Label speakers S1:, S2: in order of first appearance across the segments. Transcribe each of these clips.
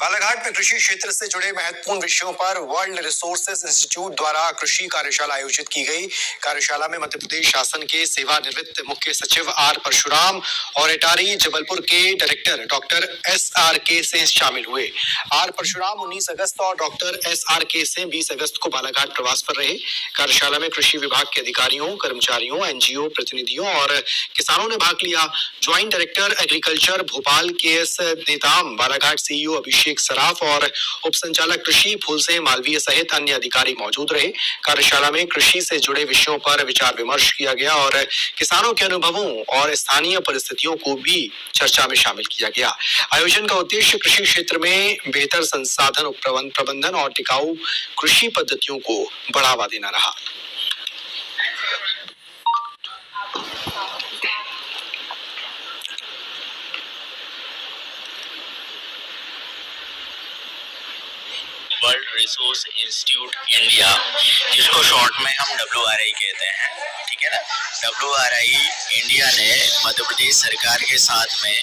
S1: बालाघाट में कृषि क्षेत्र से जुड़े महत्वपूर्ण विषयों पर वर्ल्ड रिसोर्सेज इंस्टीट्यूट द्वारा कृषि कार्यशाला आयोजित की गई। कार्यशाला में मध्य प्रदेश शासन के सेवानिवृत्त मुख्य सचिव आर परशुराम और एटारी जबलपुर के डायरेक्टर डॉक्टर SRK सिंह शामिल हुए। आर परशुराम 19 अगस्त और डॉक्टर SRK सिंह 20 अगस्त को बालाघाट प्रवास पर रहे। कार्यशाला में कृषि विभाग के अधिकारियों, कर्मचारियों, NGO प्रतिनिधियों और किसानों ने भाग लिया। Joint director agriculture Bhopal KS Netam, Balaghat CEO अभिषेक सराफ और उप संचालक कृषि फूलसिंह मालवीय सहित अन्य अधिकारी मौजूद रहे। कार्यशाला में कृषि से जुड़े विषयों पर विचार विमर्श किया गया और किसानों के अनुभवों और स्थानीय परिस्थितियों को भी चर्चा में शामिल किया गया। आयोजन का उद्देश्य कृषि क्षेत्र में बेहतर संसाधन प्रबंधन और टिकाऊ कृषि पद्धतियों को बढ़ावा देना रहा।
S2: वर्ल्ड रिसोर्स इंस्टीट्यूट इंडिया, जिसको शॉर्ट में हम WRI कहते हैं, ठीक है ना। WRI इंडिया ने मध्य प्रदेश सरकार के साथ में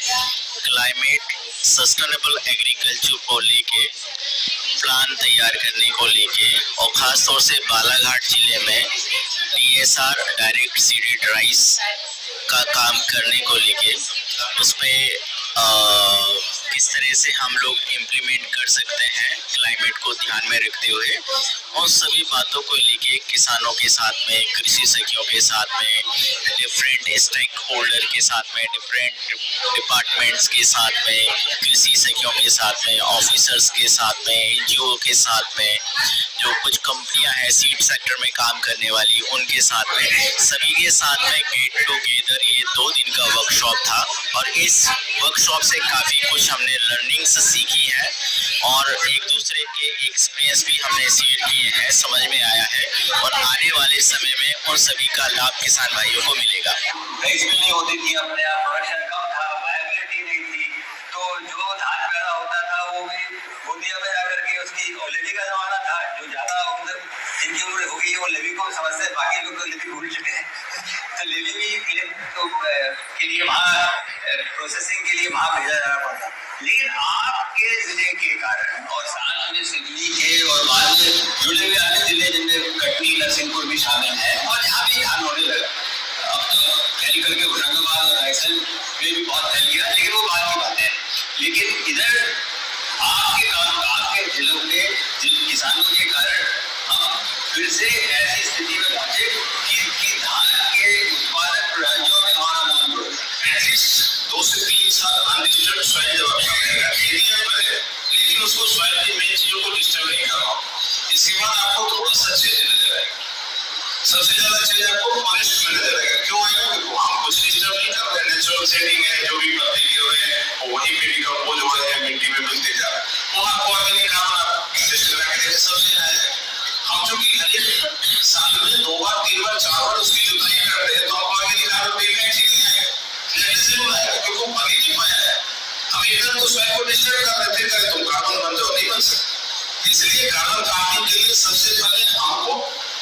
S2: क्लाइमेट सस्टेनेबल एग्रीकल्चर को लेके प्लान तैयार करने को लेके और ख़ास तौर से बालाघाट जिले में DSR डायरेक्ट सीडेड राइस का काम करने को लेके उस पर किस तरह से हम लोग इम्प्लीमेंट कर सकते हैं क्लाइमेट को ध्यान में रखते हुए, उन सभी बातों को लेके किसानों के साथ में, कृषि सखियों के साथ में, डिफरेंट स्टेक होल्डर के साथ में, डिफरेंट डिपार्टमेंट्स के साथ में, कृषि सखियों के साथ में, ऑफिसर्स के साथ में, NGO के साथ में, जो कुछ कंपनियां हैं सीड सेक्टर में काम करने वाली, उनके साथ में, सभी के साथ में गेट टुगेदर ये 2 दिन का वर्कशॉप था। और इस वर्कशॉप से काफ़ी कुछ हमने लर्निंग्स सीखी है और एक दूसरे के एक्सपीरियंस भी हमने शेयर किए हैं, समझ में आया है और आने वाले समय में उन सभी का लाभ किसान भाइयों को मिलेगा।
S3: राइस मिल नहीं होती थी, अपने आप प्रोडक्शन कम था, वायबिलिटी नहीं थी, तो जो धान पैदा होता था वो भी गोंदिया में जाकर के उसकी लेवी का जमाना था, जो ज्यादा मतलब जिनकी उम्र हो गई है वो लेवी को समझते, बाकी लोग तो लेवी भूल चुके हैं। तो लेवी भी के लिए वहाँ प्रोसेसिंग के लिए वहाँ भेजा जाना पड़ता। लेकिन आपके जिले के कारण और साथ में सिवनी के और बाद में जुड़े हुए अन्य जिले जिनमें कटनी, नरसिंहपुर भी शामिल है और यहाँ भी धान होने लगा। अब तो फैल करके होशंगाबाद और रायसेन में भी बहुत फैल गया, लेकिन वो बात की बात है। लेकिन इधर आपके काम, आपके जिलों के किसानों के कारण हम फिर से ऐसी स्थिति में पहुंचे कि धान के उत्पादक राज्यों में हमारा नाम जुड़ गया। एटलीस्ट 2 से 3 साल अनडिस्टर्ब सॉइल डेवलपमेंट खेती है, लेकिन उसको सॉइल की मेन चीजों को डिस्टर्ब नहीं कर रहा। इसके बाद आपको थोड़ा सा चेंज नजर आएगा, सबसे ज्यादा चेंज आपको फॉरेस्ट में नजर आएगा। क्यों आएगा? क्योंकि हम कुछ डिस्टर्ब नहीं कर रहे, नेचुरल सेटिंग है, जो भी पत्ते गिर रहे हैं वहीं पे डिकम्पोज हो रहे हैं, मिट्टी में मिलते जा रहे हैं, वहाँ आपको ऑर्गेनिक कार्बन एडजस्ट करा के देते, सबसे आएगा। हम चूंकि हर एक साल में 2 बार 3 बार 4 बार उसकी जुताई करते हैं, तो आपको ऑर्गेनिक कार्बन देखना ठीक नहीं आएगा, जैसे वो आएगा, क्योंकि वो बन ही नहीं पाया है। हम एकदम तो स्वयं को डिस्टर्ब कर रहे थे, तुम कार्बन बन जाओ, नहीं बन सकते। इसलिए कार्बन काटने के लिए सबसे पहले हमको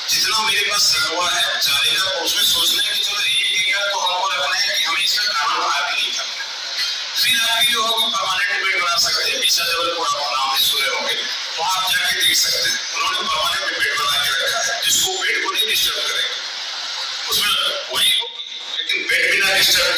S3: जितना मेरे पास रकबा है जाएगा, उसमें सोचना है कि चलो 1 एकड़ तो हमको रखना है कि हमें इसका कार्बन बाहर भी नहीं करना। फिर आपकी जो होगी परमानेंट बेड बना सकते हैं, बीसा जबलपुर नाम सुने होंगे, तो आप जाके देख सकते हैं, उन्होंने परमानेंट बेड बना के रखा है जिसको बेड को नहीं डिस्टर्ब करेगा, उसमें वही लेकिन बेड बिना डिस्टर्ब